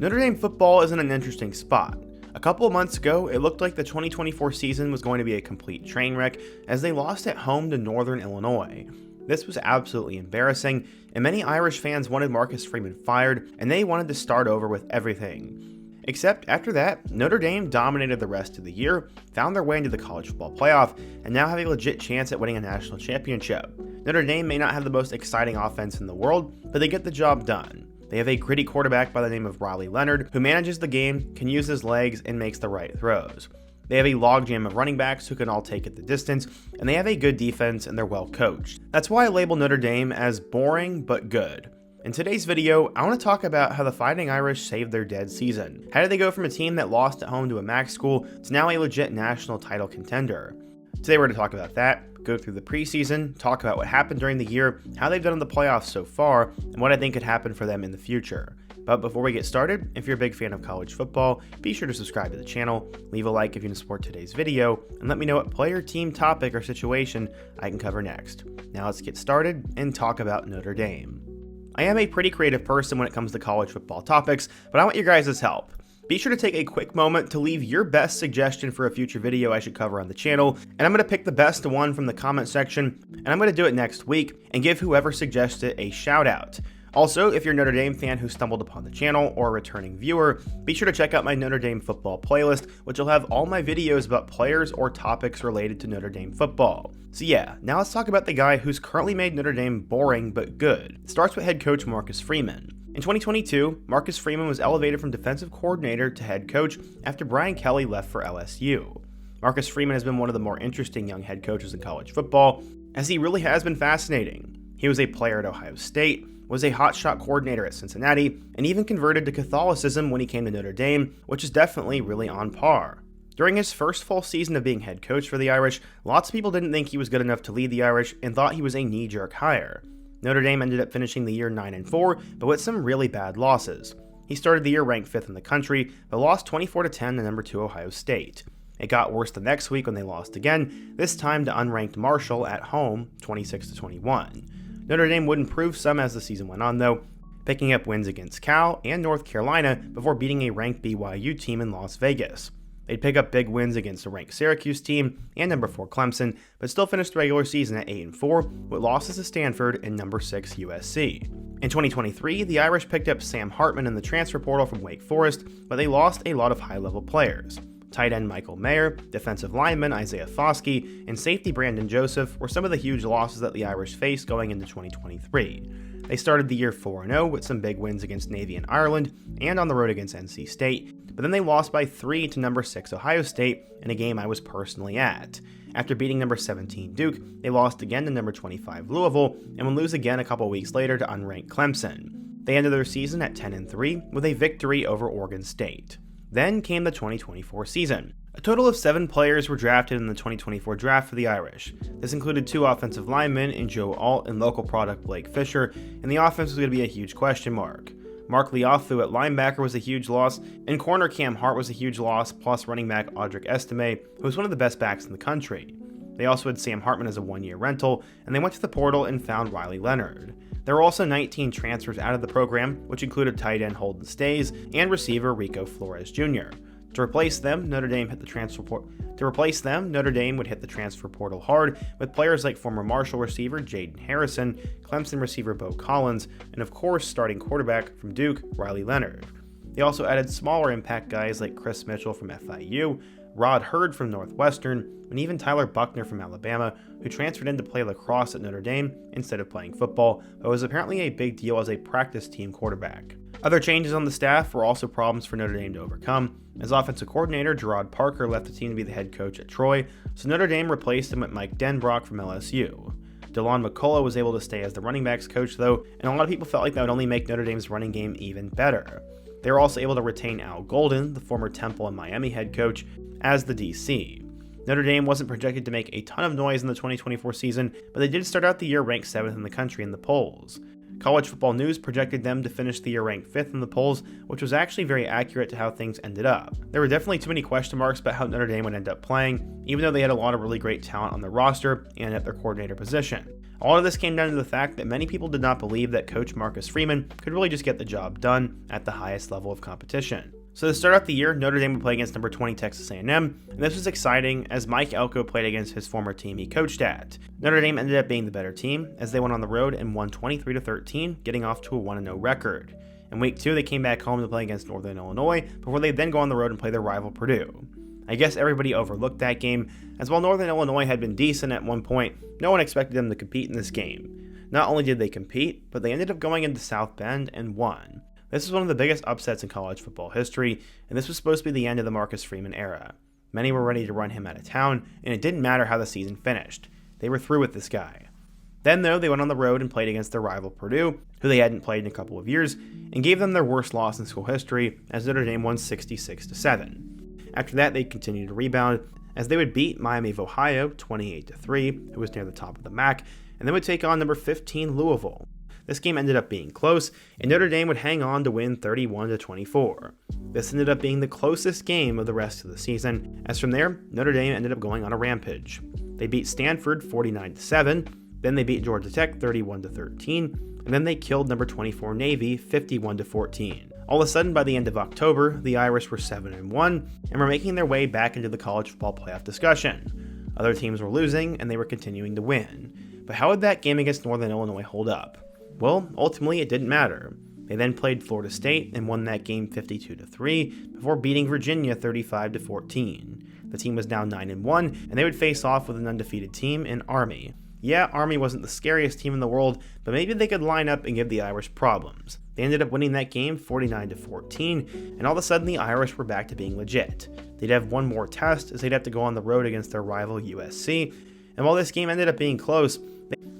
Notre Dame football is in an interesting spot. A couple of months ago, it looked like the 2024 season was going to be a complete train wreck as they lost at home to Northern Illinois. This was absolutely embarrassing, and many Irish fans wanted Marcus Freeman fired, and they wanted to start over with everything. Except after that, Notre Dame dominated the rest of the year, found their way into the college football playoff, and now have a legit chance at winning a national championship. Notre Dame may not have the most exciting offense in the world, but they get the job done. They have a gritty quarterback by the name of Riley Leonard, who manages the game, can use his legs, and makes the right throws. They have a logjam of running backs who can all take it the distance, and they have a good defense and they're well coached. That's why I label Notre Dame as boring but good. In today's video, I want to talk about how the Fighting Irish saved their dead season. How did they go from a team that lost at home to a MAC school to now a legit national title contender? Today we're going to talk about that, go through the preseason, talk about what happened during the year, how they've done in the playoffs so far, and what I think could happen for them in the future. But before we get started, if you're a big fan of college football, be sure to subscribe to the channel, leave a like if you want to support today's video, and let me know what player, team, topic, or situation I can cover next. Now let's get started and talk about Notre Dame. I am a pretty creative person when it comes to college football topics, but I want your guys' help. Be sure to take a quick moment to leave your best suggestion for a future video I should cover on the channel, and I'm going to pick the best one from the comment section, and I'm going to do it next week and give whoever suggests it a shout out. Also, if you're a Notre Dame fan who stumbled upon the channel or a returning viewer, be sure to check out my Notre Dame football playlist, which will have all my videos about players or topics related to Notre Dame football. So yeah, now let's talk about the guy who's currently made Notre Dame boring but good. It starts with head coach Marcus Freeman. In 2022, Marcus Freeman was elevated from defensive coordinator to head coach after Brian Kelly left for LSU. Marcus Freeman has been one of the more interesting young head coaches in college football, as he really has been fascinating. He was a player at Ohio State, was a hotshot coordinator at Cincinnati, and even converted to Catholicism when he came to Notre Dame, which is definitely really on par. During his first full season of being head coach for the Irish, lots of people didn't think he was good enough to lead the Irish and thought he was a knee-jerk hire. Notre Dame ended up finishing the year 9-4, but with some really bad losses. He started the year ranked 5th in the country, but lost 24-10 to number 2 Ohio State. It got worse the next week when they lost again, this time to unranked Marshall at home, 26-21. Notre Dame would improve some as the season went on though, picking up wins against Cal and North Carolina before beating a ranked BYU team in Las Vegas. They'd pick up big wins against a ranked Syracuse team and number 4 Clemson, but still finished the regular season at 8-4 with losses to Stanford and number 6 USC. In 2023, the Irish picked up Sam Hartman in the transfer portal from Wake Forest, but they lost a lot of high-level players. Tight end Michael Mayer, defensive lineman Isaiah Foskey, and safety Brandon Joseph were some of the huge losses that the Irish faced going into 2023. They started the year 4-0 with some big wins against Navy and Ireland and on the road against NC State, but then they lost by 3 to number 6 Ohio State in a game I was personally at. After beating number 17 Duke, they lost again to number 25 Louisville and would lose again a couple weeks later to unranked Clemson. They ended their season at 10-3 with a victory over Oregon State. Then came the 2024 season. A total of 7 players were drafted in the 2024 draft for the Irish. This included 2 offensive linemen in Joe Alt and local product Blake Fisher, and the offense was going to be a huge question mark. Mark Liafu at linebacker was a huge loss, and corner Cam Hart was a huge loss, plus running back Audric Estime, who was one of the best backs in the country. They also had Sam Hartman as a 1-year rental, and they went to the portal and found Riley Leonard. There were also 19 transfers out of the program, which included tight end Holden Stays and receiver Rico Flores Jr. To replace them, Notre Dame would hit the transfer portal hard with players like former Marshall receiver Jaden Harrison, Clemson receiver Bo Collins, and of course starting quarterback from Duke, Riley Leonard. They also added smaller impact guys like Chris Mitchell from FIU, Rod Hurd from Northwestern, and even Tyler Buckner from Alabama, who transferred in to play lacrosse at Notre Dame instead of playing football, but was apparently a big deal as a practice team quarterback. Other changes on the staff were also problems for Notre Dame to overcome, as offensive coordinator Gerard Parker left the team to be the head coach at Troy, so Notre Dame replaced him with Mike Denbrock from LSU. DeLon McCullough was able to stay as the running backs coach though, and a lot of people felt like that would only make Notre Dame's running game even better. They were also able to retain Al Golden, the former Temple and Miami head coach, as the DC. Notre Dame wasn't projected to make a ton of noise in the 2024 season, but they did start out the year ranked 7th in the country in the polls. College Football News projected them to finish the year ranked 5th in the polls, which was actually very accurate to how things ended up. There were definitely too many question marks about how Notre Dame would end up playing, even though they had a lot of really great talent on their roster and at their coordinator position. All of this came down to the fact that many people did not believe that coach Marcus Freeman could really just get the job done at the highest level of competition. So to start out the year, Notre Dame would play against number 20 Texas A&M, and this was exciting as Mike Elko played against his former team he coached at. Notre Dame ended up being the better team as they went on the road and won 23-13, getting off to a 1-0 record. In week 2, they came back home to play against Northern Illinois before they then go on the road and play their rival Purdue. I guess everybody overlooked that game, as while Northern Illinois had been decent at one point, no one expected them to compete in this game. Not only did they compete, but they ended up going into South Bend and won. This is one of the biggest upsets in college football history, and this was supposed to be the end of the Marcus Freeman era. Many were ready to run him out of town, and it didn't matter how the season finished. They were through with this guy. Then, though, they went on the road and played against their rival Purdue, who they hadn't played in a couple of years, and gave them their worst loss in school history as Notre Dame won 66-7. After that, they continued to rebound as they would beat Miami of Ohio 28-3, who was near the top of the MAC, and they would take on number 15 Louisville. This game ended up being close, and Notre Dame would hang on to win 31-24. This ended up being the closest game of the rest of the season, as from there, Notre Dame ended up going on a rampage. They beat Stanford 49-7, then they beat Georgia Tech 31-13, and then they killed number 24 Navy 51-14. All of a sudden, by the end of October, the Irish were 7-1, and were making their way back into the college football playoff discussion. Other teams were losing, and they were continuing to win. But how would that game against Northern Illinois hold up? Well, ultimately it didn't matter. They then played Florida State and won that game 52-3 before beating Virginia 35-14. The team was now 9-1, and they would face off with an undefeated team in Army. Yeah, Army wasn't the scariest team in the world, but maybe they could line up and give the Irish problems. They ended up winning that game 49-14, and all of a sudden the Irish were back to being legit. They'd have one more test as they'd have to go on the road against their rival USC, and while this game ended up being close,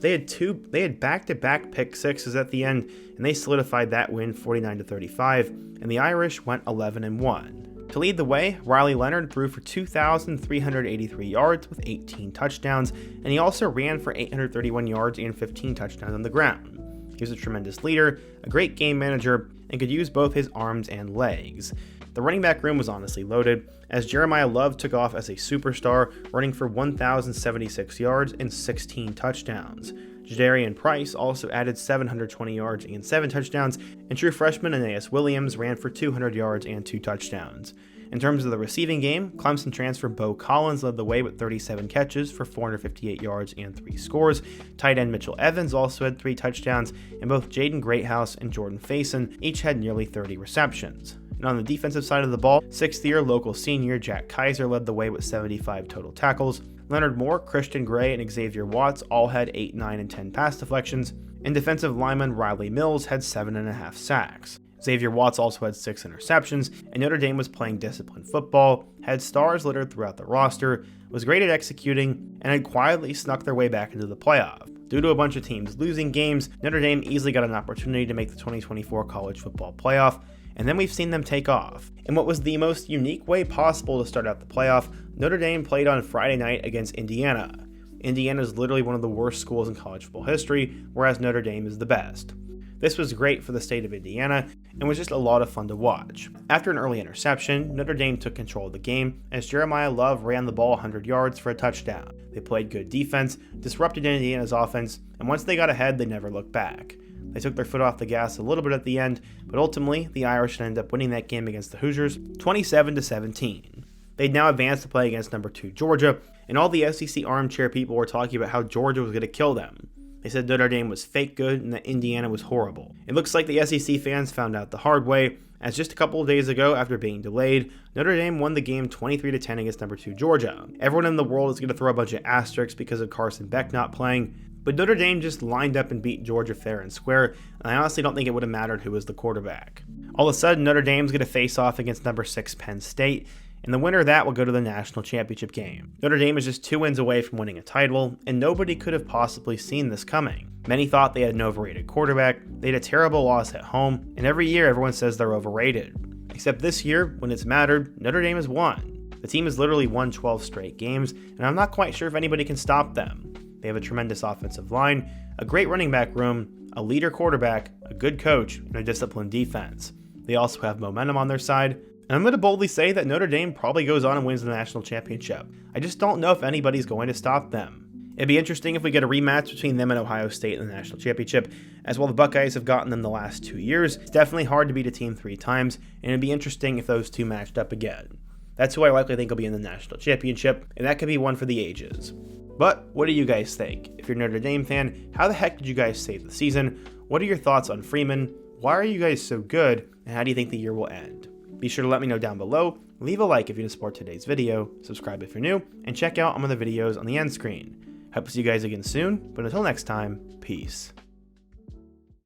they had back-to-back pick sixes at the end, and they solidified that win 49-35, and the Irish went 11-1. To lead the way, Riley Leonard threw for 2,383 yards with 18 touchdowns, and he also ran for 831 yards and 15 touchdowns on the ground. He was a tremendous leader, a great game manager, and could use both his arms and legs. The running back room was honestly loaded, as Jeremiah Love took off as a superstar, running for 1,076 yards and 16 touchdowns. Jadarian Price also added 720 yards and 7 touchdowns, and true freshman Aeneas Williams ran for 200 yards and 2 touchdowns. In terms of the receiving game, Clemson transfer Bo Collins led the way with 37 catches for 458 yards and 3 scores. Tight end Mitchell Evans also had 3 touchdowns, and both Jaden Greathouse and Jordan Faison each had nearly 30 receptions. And on the defensive side of the ball, 6th-year local senior Jack Kaiser led the way with 75 total tackles. Leonard Moore, Christian Gray, and Xavier Watts all had 8, 9, and 10 pass deflections, and defensive lineman Riley Mills had 7.5 sacks. Xavier Watts also had 6 interceptions, and Notre Dame was playing disciplined football, had stars littered throughout the roster, was great at executing, and had quietly snuck their way back into the playoff. Due to a bunch of teams losing games, Notre Dame easily got an opportunity to make the 2024 college football playoff, and then we've seen them take off. In what was the most unique way possible to start out the playoff, Notre Dame played on Friday night against Indiana. Indiana is literally one of the worst schools in college football history, whereas Notre Dame is the best. This was great for the state of Indiana, and was just a lot of fun to watch. After an early interception, Notre Dame took control of the game, as Jeremiah Love ran the ball 100 yards for a touchdown. They played good defense, disrupted Indiana's offense, and once they got ahead, they never looked back. They took their foot off the gas a little bit at the end, but ultimately, the Irish ended up winning that game against the Hoosiers 27-17. They'd now advanced to play against number 2 Georgia, and all the SEC armchair people were talking about how Georgia was going to kill them. They said Notre Dame was fake good and that Indiana was horrible. It looks like the SEC fans found out the hard way, as just a couple of days ago, after being delayed, Notre Dame won the game 23-10 against number 2 Georgia. Everyone in the world is going to throw a bunch of asterisks because of Carson Beck not playing, but Notre Dame just lined up and beat Georgia fair and square, and I honestly don't think it would have mattered who was the quarterback. All of a sudden, Notre Dame's going to face off against number 6 Penn State, and the winner of that will go to the national championship game. Notre Dame is just 2 wins away from winning a title, and nobody could have possibly seen this coming. Many thought they had an overrated quarterback, they had a terrible loss at home, and every year everyone says they're overrated. Except this year, when it's mattered, Notre Dame has won. The team has literally won 12 straight games, and I'm not quite sure if anybody can stop them. They have a tremendous offensive line, a great running back room, a leader quarterback, a good coach, and a disciplined defense. They also have momentum on their side, and I'm going to boldly say that Notre Dame probably goes on and wins the national championship. I just don't know if anybody's going to stop them. It'd be interesting if we get a rematch between them and Ohio State in the national championship. As well, the Buckeyes have gotten them the last 2 years. It's definitely hard to beat a team 3 times, and it'd be interesting if those two matched up again. That's who I likely think will be in the national championship, and that could be one for the ages. But what do you guys think? If you're a Notre Dame fan, how the heck did you guys save the season? What are your thoughts on Freeman? Why are you guys so good, and how do you think the year will end? Be sure to let me know down below, leave a like if you support today's video, subscribe if you're new, and check out some of the videos on the end screen. Hope to see you guys again soon, but until next time, peace.